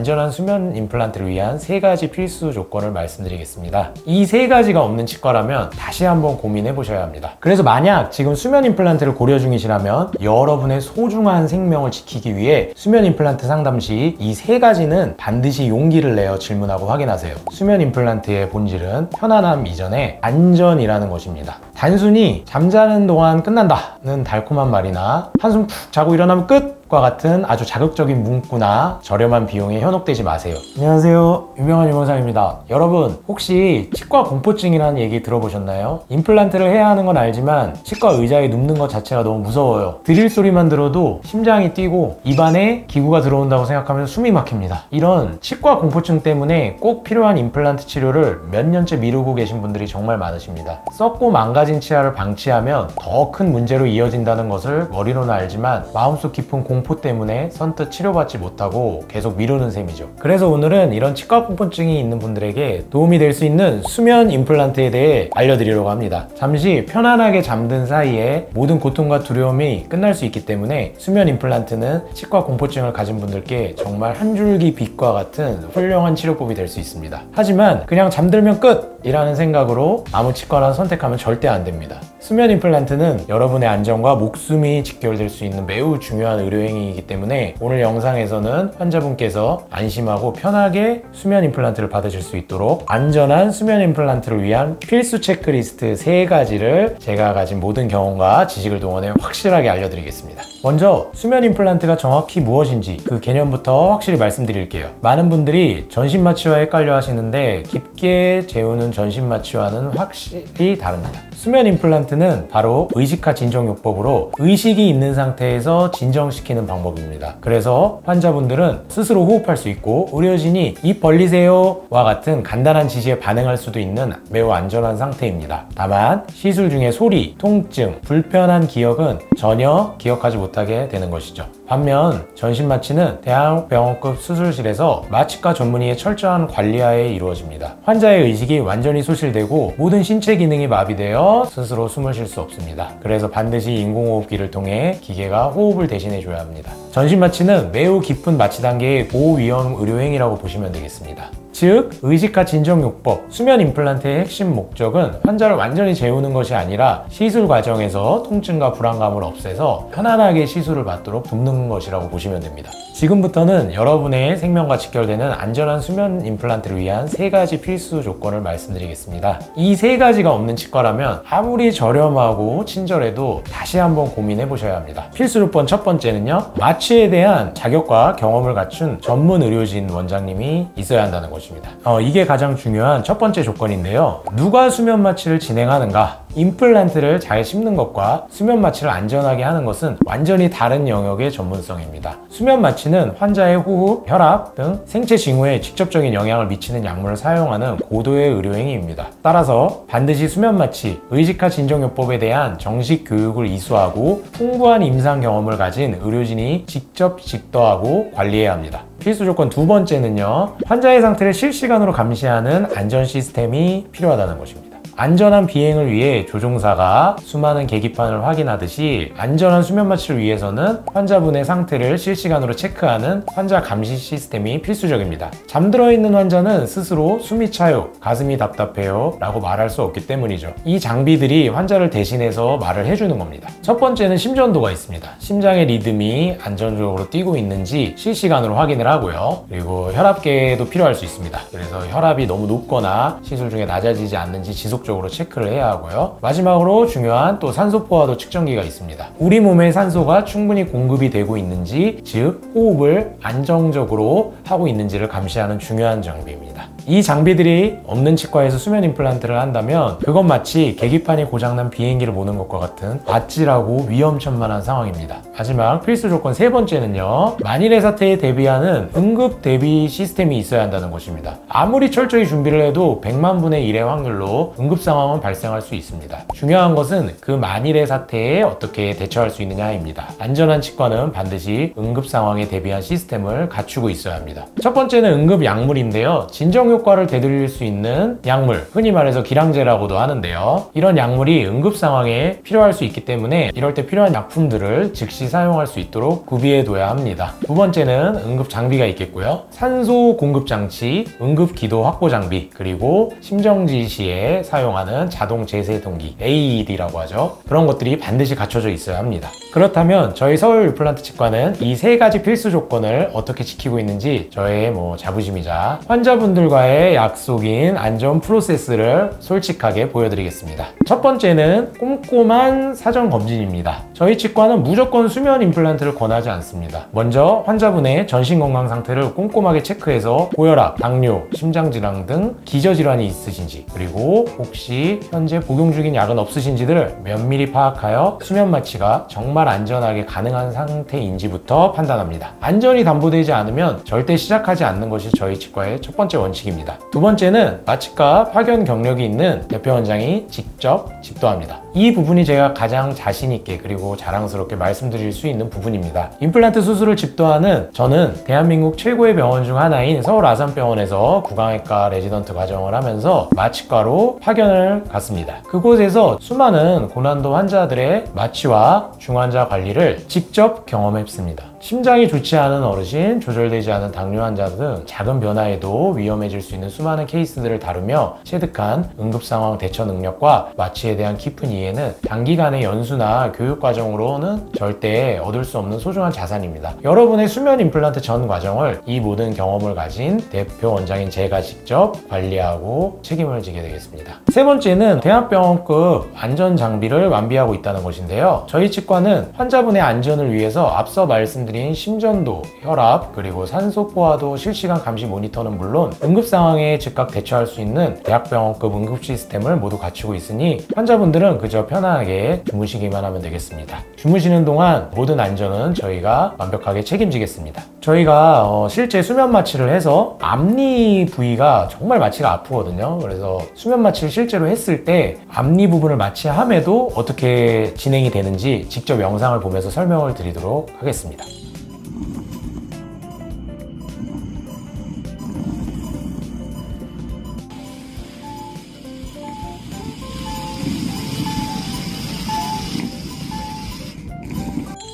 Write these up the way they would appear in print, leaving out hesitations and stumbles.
안전한 수면 임플란트를 위한 3가지 필수 조건을 말씀드리겠습니다. 이 3가지가 없는 치과라면 다시 한번 고민해 보셔야 합니다. 그래서 만약 지금 수면 임플란트를 고려 중이시라면 여러분의 소중한 생명을 지키기 위해 수면 임플란트 상담 시 이 3가지는 반드시 용기를 내어 질문하고 확인하세요. 수면 임플란트의 본질은 편안함 이전에 안전이라는 것입니다. 단순히 잠자는 동안 끝난다는 달콤한 말이나 한숨 푹 자고 일어나면 끝! 과 같은 아주 자극적인 문구나 저렴한 비용에 현혹되지 마세요. 안녕하세요, 유명한 유명상입니다. 여러분, 혹시 치과 공포증이라는 얘기 들어보셨나요? 임플란트를 해야 하는 건 알지만 치과 의자에 눕는 것 자체가 너무 무서워요. 드릴 소리만 들어도 심장이 뛰고 입안에 기구가 들어온다고 생각하면서 숨이 막힙니다. 이런 치과 공포증 때문에 꼭 필요한 임플란트 치료를 몇 년째 미루고 계신 분들이 정말 많으십니다. 썩고 망가진 치아를 방치하면 더 큰 문제로 이어진다는 것을 머리로는 알지만 마음속 깊은 공포 때문에 선뜻 치료받지 못하고 계속 미루는 셈이죠. 그래서 오늘은 이런 치과 공포증이 있는 분들에게 도움이 될 수 있는 수면 임플란트에 대해 알려드리려고 합니다. 잠시 편안하게 잠든 사이에 모든 고통과 두려움이 끝날 수 있기 때문에 수면 임플란트는 치과 공포증을 가진 분들께 정말 한 줄기 빛과 같은 훌륭한 치료법이 될 수 있습니다. 하지만 그냥 잠들면 끝! 이라는 생각으로 아무 치과나 선택하면 절대 안 됩니다. 수면 임플란트는 여러분의 안전과 목숨이 직결될 수 있는 매우 중요한 의료행위이기 때문에 오늘 영상에서는 환자분께서 안심하고 편하게 수면 임플란트를 받으실 수 있도록 안전한 수면 임플란트를 위한 필수 체크리스트 3가지를 제가 가진 모든 경험과 지식을 동원해 확실하게 알려드리겠습니다. 먼저 수면 임플란트가 정확히 무엇인지 그 개념부터 확실히 말씀드릴게요. 많은 분들이 전신마취와 헷갈려 하시는데 깊게 재우는 전신마취와는 확실히 다릅니다. 수면 임플란트는 바로 의식하 진정요법으로 의식이 있는 상태에서 진정시키는 방법입니다. 그래서 환자분들은 스스로 호흡할 수 있고 의료진이 입 벌리세요 와 같은 간단한 지시에 반응할 수도 있는 매우 안전한 상태입니다. 다만 시술 중에 소리, 통증, 불편한 기억은 전혀 기억하지 못하게 되는 것이죠. 반면 전신마취는 대학병원급 수술실에서 마취과 전문의의 철저한 관리하에 이루어집니다. 환자의 의식이 완전히 소실되고 모든 신체 기능이 마비되어 스스로 숨을 쉴 수 없습니다. 그래서 반드시 인공호흡기를 통해 기계가 호흡을 대신해 줘야 합니다. 전신마취는 매우 깊은 마취 단계의 고위험 의료행위라고 보시면 되겠습니다. 즉, 의식하 진정요법, 수면 임플란트의 핵심 목적은 환자를 완전히 재우는 것이 아니라 시술 과정에서 통증과 불안감을 없애서 편안하게 시술을 받도록 돕는 것이라고 보시면 됩니다. 지금부터는 여러분의 생명과 직결되는 안전한 수면 임플란트를 위한 3가지 필수 조건을 말씀드리겠습니다. 이 3가지가 없는 치과라면 아무리 저렴하고 친절해도 다시 한번 고민해 보셔야 합니다. 필수 조건 첫 번째는요, 마취에 대한 자격과 경험을 갖춘 전문 의료진 원장님이 있어야 한다는 것입니다. 이게 가장 중요한 첫 번째 조건인데요. 누가 수면 마취를 진행하는가? 임플란트를 잘 심는 것과 수면 마취를 안전하게 하는 것은 완전히 다른 영역의 전문성입니다. 수면 마취는 환자의 호흡, 혈압 등 생체 징후에 직접적인 영향을 미치는 약물을 사용하는 고도의 의료행위입니다. 따라서 반드시 수면 마취, 의식하 진정요법에 대한 정식 교육을 이수하고 풍부한 임상 경험을 가진 의료진이 직접 집도하고 관리해야 합니다. 필수 조건 두 번째는요, 환자의 상태를 실시간으로 감시하는 안전 시스템이 필요하다는 것입니다. 안전한 비행을 위해 조종사가 수많은 계기판을 확인하듯이 안전한 수면 마취를 위해서는 환자분의 상태를 실시간으로 체크하는 환자 감시 시스템이 필수적입니다. 잠들어 있는 환자는 스스로 숨이 차요, 가슴이 답답해요 라고 말할 수 없기 때문이죠. 이 장비들이 환자를 대신해서 말을 해주는 겁니다. 첫 번째는 심전도가 있습니다. 심장의 리듬이 안정적으로 뛰고 있는지 실시간으로 확인을 하고요. 그리고 혈압계도 필요할 수 있습니다. 그래서 혈압이 너무 높거나 시술 중에 낮아지지 않는지 지속적으로 체크를 해야 하고요. 마지막으로 중요한 또 산소 포화도 측정기가 있습니다. 우리 몸에 산소가 충분히 공급이 되고 있는지, 즉 호흡을 안정적으로 하고 있는지를 감시하는 중요한 장비입니다. 이 장비들이 없는 치과에서 수면 임플란트를 한다면 그건 마치 계기판이 고장난 비행기를 모는 것과 같은 아찔하고 위험천만한 상황입니다. 마지막 필수 조건 세 번째는요, 만일의 사태에 대비하는 응급 대비 시스템이 있어야 한다는 것입니다. 아무리 철저히 준비를 해도 100만 분의 1의 확률로 응급 응급 상황은 발생할 수 있습니다. 중요한 것은 그 만일의 사태에 어떻게 대처할 수 있느냐입니다. 안전한 치과는 반드시 응급 상황에 대비한 시스템을 갖추고 있어야 합니다. 첫 번째는 응급 약물인데요. 진정 효과를 되돌릴 수 있는 약물, 흔히 말해서 기량제라고도 하는데요. 이런 약물이 응급 상황에 필요할 수 있기 때문에 이럴 때 필요한 약품들을 즉시 사용할 수 있도록 구비해 둬야 합니다. 두 번째는 응급 장비가 있겠고요. 산소 공급 장치, 응급 기도 확보 장비, 그리고 심정지 시에 사용하는 자동 제세동기, AED라고 하죠. 그런 것들이 반드시 갖춰져 있어야 합니다. 그렇다면 저희 서울 임플란트 치과는 이 세 가지 필수 조건을 어떻게 지키고 있는지 저의 자부심이자 환자분들과의 약속인 안전 프로세스를 솔직하게 보여드리겠습니다. 첫 번째는 꼼꼼한 사전 검진입니다. 저희 치과는 무조건 수면 임플란트를 권하지 않습니다. 먼저 환자분의 전신 건강 상태를 꼼꼼하게 체크해서 고혈압, 당뇨, 심장질환 등 기저질환이 있으신지, 그리고 혹시 현재 복용 중인 약은 없으신지를 면밀히 파악하여 수면 마취가 정말 안전하게 가능한 상태인지부터 판단합니다. 안전이 담보되지 않으면 절대 시작하지 않는 것이 저희 치과의 첫 번째 원칙입니다. 두 번째는 마취과 파견 경력이 있는 대표 원장이 직접 집도합니다. 이 부분이 제가 가장 자신 있게 그리고 자랑스럽게 말씀드릴 수 있는 부분입니다. 임플란트 수술을 집도하는 저는 대한민국 최고의 병원 중 하나인 서울 아산병원에서 구강외과 레지던트 과정을 하면서 마취과로 파견을 갔습니다. 그곳에서 수많은 고난도 환자들의 마취와 중환자 관리를 직접 경험했습니다. 심장이 좋지 않은 어르신, 조절되지 않은 당뇨 환자 등 작은 변화에도 위험해질 수 있는 수많은 케이스들을 다루며 체득한 응급상황 대처 능력과 마취에 대한 깊은 이해는 단기간의 연수나 교육 과정으로는 절대 얻을 수 없는 소중한 자산입니다. 여러분의 수면 임플란트 전 과정을 이 모든 경험을 가진 대표 원장인 제가 직접 관리하고 책임을 지게 되겠습니다. 세 번째는 대학병원급 안전 장비를 완비하고 있다는 것인데요. 저희 치과는 환자분의 안전을 위해서 앞서 말씀드린 심전도, 혈압, 그리고 산소 포화도 실시간 감시 모니터는 물론 응급 상황에 즉각 대처할 수 있는 대학병원급 응급 시스템을 모두 갖추고 있으니 환자분들은 그저 편안하게 주무시기만 하면 되겠습니다. 주무시는 동안 모든 안전은 저희가 완벽하게 책임지겠습니다. 저희가 실제 수면 마취를 해서 앞니 부위가 정말 마취가 아프거든요. 그래서 수면 마취를 실제로 했을 때 앞니 부분을 마취함에도 어떻게 진행이 되는지 직접 영상을 보면서 설명을 드리도록 하겠습니다.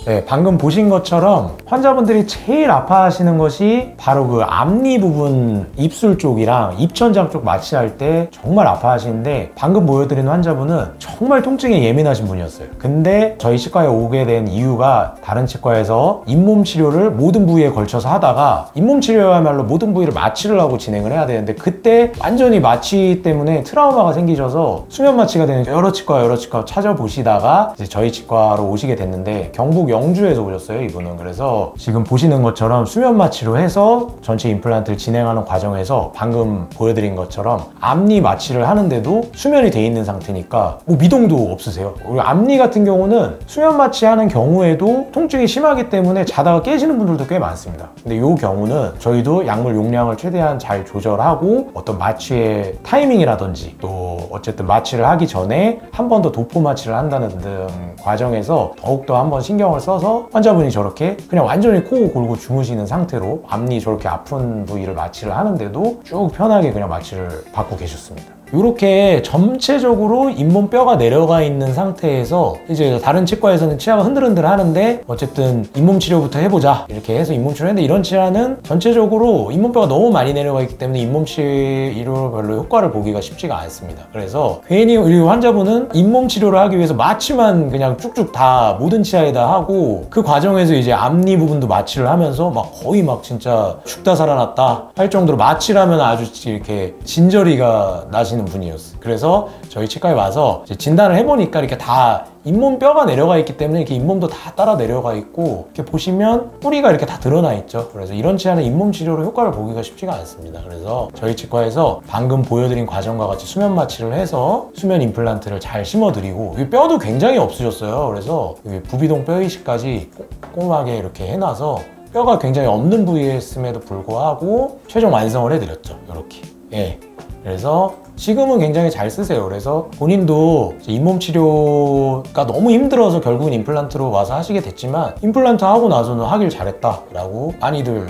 네, 방금 보신 것처럼 환자분들이 제일 아파하시는 것이 바로 그 앞니 부분, 입술 쪽이랑 입천장 쪽 마취할 때 정말 아파하시는데, 방금 보여드린 환자분은 정말 통증에 예민하신 분이었어요. 근데 저희 치과에 오게 된 이유가 다른 치과에서 잇몸 치료를 모든 부위에 걸쳐서 하다가 잇몸 치료야말로 모든 부위를 마취를 하고 진행을 해야 되는데, 그때 완전히 마취 때문에 트라우마가 생기셔서 수면 마취가 되는 여러 치과 찾아보시다가 이제 저희 치과로 오시게 됐는데, 경북 영주에서 오셨어요, 이분은. 그래서 지금 보시는 것처럼 수면 마취로 해서 전체 임플란트를 진행하는 과정에서 방금 보여드린 것처럼 앞니 마취를 하는데도 수면이 돼 있는 상태니까 미동도 없으세요. 그리고 앞니 같은 경우는 수면 마취하는 경우에도 통증이 심하기 때문에 자다가 깨시는 분들도 꽤 많습니다. 근데 이 경우는 저희도 약물 용량을 최대한 잘 조절하고 어떤 마취의 타이밍이라든지 또 어쨌든 마취를 하기 전에 한 번 더 도포 마취를 한다는 등 과정에서 더욱더 한번 신경을 써서 환자분이 저렇게 그냥 완전히 코 골고 주무시는 상태로 앞니 저렇게 아픈 부위를 마취를 하는데도 쭉 편하게 그냥 마취를 받고 계셨습니다. 이렇게 전체적으로 잇몸뼈가 내려가 있는 상태에서 이제 다른 치과에서는 치아가 흔들흔들 하는데 어쨌든 잇몸 치료부터 해보자 이렇게 해서 잇몸 치료를 했는데, 이런 치아는 전체적으로 잇몸뼈가 너무 많이 내려가 있기 때문에 잇몸 치료 별로 효과를 보기가 쉽지가 않습니다. 그래서 괜히 우리 환자분은 잇몸 치료를 하기 위해서 마취만 그냥 쭉쭉 다 모든 치아에다 하고, 그 과정에서 이제 앞니 부분도 마취를 하면서 거의 진짜 죽다 살아났다 할 정도로 마취를 하면 아주 이렇게 진저리가 나시는 분이었어요. 그래서 저희 치과에 와서 진단을 해보니까 이렇게 다 잇몸뼈가 내려가 있기 때문에 이렇게 잇몸도 다 따라 내려가 있고, 이렇게 보시면 뿌리가 이렇게 다 드러나 있죠. 그래서 이런 치아는 잇몸 치료로 효과를 보기가 쉽지가 않습니다. 그래서 저희 치과에서 방금 보여드린 과정과 같이 수면 마취를 해서 수면 임플란트를 잘 심어드리고, 뼈도 굉장히 없으셨어요. 그래서 부비동 뼈 이식까지 꼼꼼하게 이렇게 해놔서 뼈가 굉장히 없는 부위에 있음에도 불구하고 최종 완성을 해드렸죠. 이렇게. 예. 그래서 지금은 굉장히 잘 쓰세요. 그래서 본인도 잇몸 치료가 너무 힘들어서 결국은 임플란트로 와서 하시게 됐지만 임플란트 하고 나서는 하길 잘했다 라고 많이들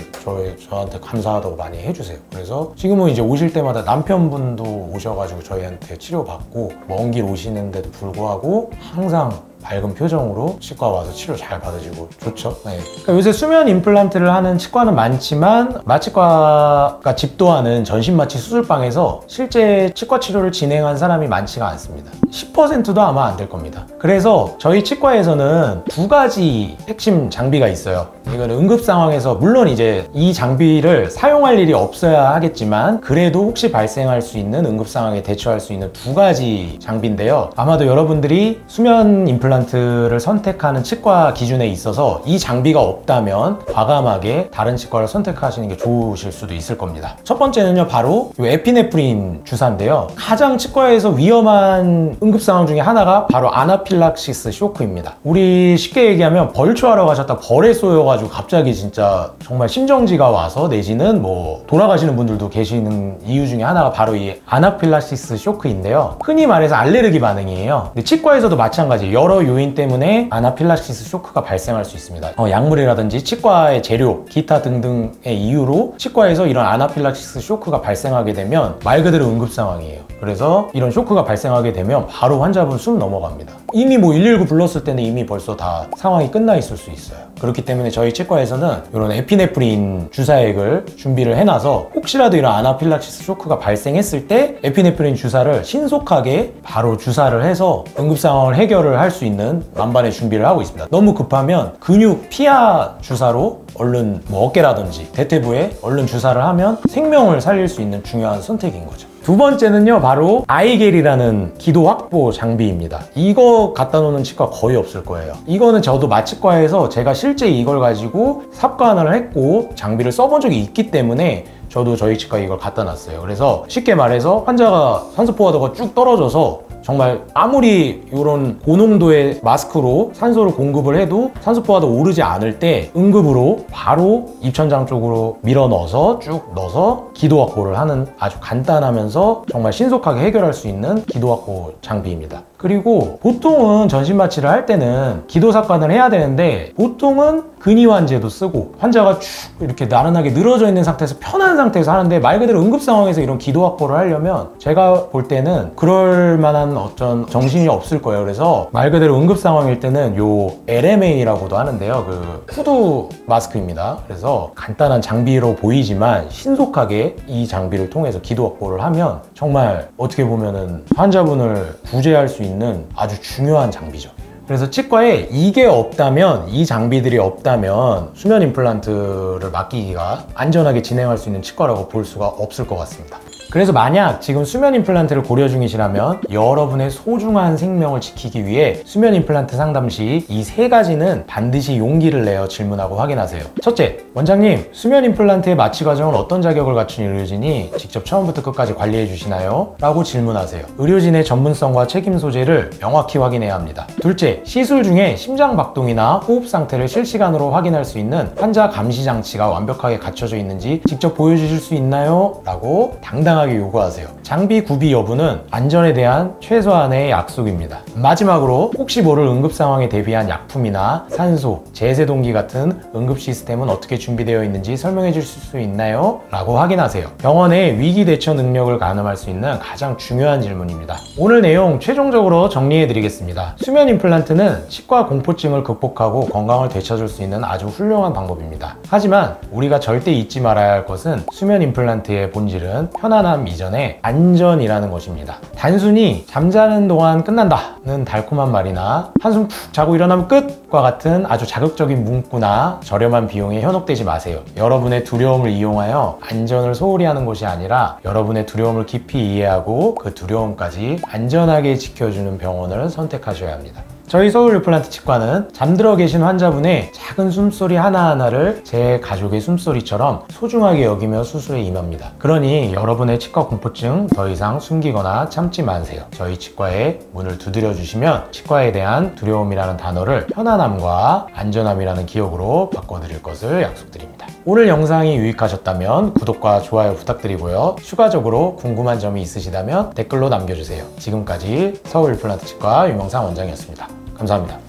저한테 감사하다고 많이 해주세요. 그래서 지금은 이제 오실 때마다 남편분도 오셔가지고 저희한테 치료받고 먼 길 오시는데도 불구하고 항상 밝은 표정으로 치과 와서 치료 잘 받으시고 좋죠. 네. 그러니까 요새 수면 임플란트를 하는 치과는 많지만 마취과가 집도하는 전신마취 수술방에서 실제 치과 치료를 진행한 사람이 많지가 않습니다. 10%도 아마 안 될 겁니다. 그래서 저희 치과에서는 두 가지 핵심 장비가 있어요. 이거는 응급 상황에서 물론 이제 이 장비를 사용할 일이 없어야 하겠지만 그래도 혹시 발생할 수 있는 응급 상황에 대처할 수 있는 두 가지 장비인데요. 아마도 여러분들이 수면 임플란트를 선택하는 치과 기준에 있어서 이 장비가 없다면 과감하게 다른 치과를 선택하시는 게 좋으실 수도 있을 겁니다. 첫 번째는요, 바로 이 에피네프린 주사인데요. 가장 치과에서 위험한 응급 상황 중에 하나가 바로 아나필락시스 쇼크입니다. 우리 쉽게 얘기하면 벌초하러 가셨다 벌에 쏘여가지고 갑자기 진짜 정말 심정지가 와서 내지는 뭐 돌아가시는 분들도 계시는 이유 중에 하나가 바로 이 아나필락시스 쇼크인데요. 흔히 말해서 알레르기 반응이에요. 근데 치과에서도 마찬가지 여러 요인 때문에 아나필락시스 쇼크가 발생할 수 있습니다. 약물이라든지 치과의 재료, 기타 등등의 이유로 치과에서 이런 아나필락시스 쇼크가 발생하게 되면 말 그대로 응급 상황이에요. 그래서 이런 쇼크가 발생하게 되면 바로 환자분 숨 넘어갑니다. 이미 뭐 119 불렀을 때는 이미 벌써 다 상황이 끝나 있을 수 있어요. 그렇기 때문에 저희 치과에서는 이런 에피네프린 주사액을 준비를 해놔서 혹시라도 이런 아나필락시스 쇼크가 발생했을 때 에피네프린 주사를 신속하게 바로 주사를 해서 응급 상황을 해결을 할 수 있는 만반의 준비를 하고 있습니다. 너무 급하면 근육 피하 주사로 얼른 뭐 어깨라든지 대퇴부에 얼른 주사를 하면 생명을 살릴 수 있는 중요한 선택인 거죠. 두 번째는요, 바로 아이겔이라는 기도 확보 장비입니다. 이거 갖다 놓는 치과 거의 없을 거예요. 이거는 저도 마취과에서 제가 실제 이걸 가지고 삽관을 했고 장비를 써본 적이 있기 때문에 저도 저희 치과에 이걸 갖다 놨어요. 그래서 쉽게 말해서 환자가 산소 포화도가 쭉 떨어져서 정말 아무리 이런 고농도의 마스크로 산소를 공급을 해도 산소 포화도 오르지 않을 때 응급으로 바로 입천장 쪽으로 밀어 넣어서 쭉 넣어서 기도 확보를 하는 아주 간단하면서 정말 신속하게 해결할 수 있는 기도 확보 장비입니다. 그리고 보통은 전신마취를 할 때는 기도 삽관을 해야 되는데 보통은 근이완제도 쓰고 환자가 쭉 이렇게 나른하게 늘어져 있는 상태에서 편한 상태에서 하는데 말 그대로 응급 상황에서 이런 기도 확보를 하려면 제가 볼 때는 그럴 만한 어떤 정신이 없을 거예요. 그래서 말 그대로 응급 상황일 때는 요 LMA라고도 하는데요. 그 후드 마스크입니다. 그래서 간단한 장비로 보이지만 신속하게 이 장비를 통해서 기도 확보를 하면 정말 어떻게 보면은 환자분을 구제할 수 있는 아주 중요한 장비죠. 그래서 치과에 이게 없다면, 이 장비들이 없다면 수면 임플란트를 맡기기가 안전하게 진행할 수 있는 치과라고 볼 수가 없을 것 같습니다. 그래서 만약 지금 수면 임플란트를 고려 중이시라면 여러분의 소중한 생명을 지키기 위해 수면 임플란트 상담 시 이 세 가지는 반드시 용기를 내어 질문하고 확인하세요. 첫째, 원장님, 수면 임플란트의 마취 과정은 어떤 자격을 갖춘 의료진이 직접 처음부터 끝까지 관리해 주시나요? 라고 질문하세요. 의료진의 전문성과 책임 소재를 명확히 확인해야 합니다. 둘째, 시술 중에 심장 박동이나 호흡 상태를 실시간으로 확인할 수 있는 환자 감시 장치가 완벽하게 갖춰져 있는지 직접 보여주실 수 있나요? 라고 당당하게 요구하세요. 장비 구비 여부는 안전에 대한 최소한의 약속입니다. 마지막으로 혹시 모를 응급 상황에 대비한 약품이나 산소, 제세동기 같은 응급 시스템은 어떻게 준비되어 있는지 설명해 주실 수 있나요? 라고 확인하세요. 병원의 위기 대처 능력을 가늠할 수 있는 가장 중요한 질문입니다. 오늘 내용 최종적으로 정리해 드리겠습니다. 수면 임플란트는 치과 공포증을 극복하고 건강을 되찾을 수 있는 아주 훌륭한 방법입니다. 하지만 우리가 절대 잊지 말아야 할 것은 수면 임플란트의 본질은 편안함 이전에 안전이라는 것입니다. 단순히 잠자는 동안 끝난다는 달콤한 말이나 한숨 푹 자고 일어나면 끝과 같은 아주 자극적인 문구나 저렴한 비용에 현혹되지 마세요. 여러분의 두려움을 이용하여 안전을 소홀히 하는 것이 아니라 여러분의 두려움을 깊이 이해하고 그 두려움까지 안전하게 지켜주는 병원을 선택하셔야 합니다. 저희 서울 임플란트 치과는 잠들어 계신 환자분의 작은 숨소리 하나하나를 제 가족의 숨소리처럼 소중하게 여기며 수술에 임합니다. 그러니 여러분의 치과 공포증 더 이상 숨기거나 참지 마세요. 저희 치과에 문을 두드려 주시면 치과에 대한 두려움이라는 단어를 편안함과 안전함이라는 기억으로 바꿔드릴 것을 약속드립니다. 오늘 영상이 유익하셨다면 구독과 좋아요 부탁드리고요. 추가적으로 궁금한 점이 있으시다면 댓글로 남겨주세요. 지금까지 서울 임플란트 치과 유명상 원장이었습니다. 감사합니다.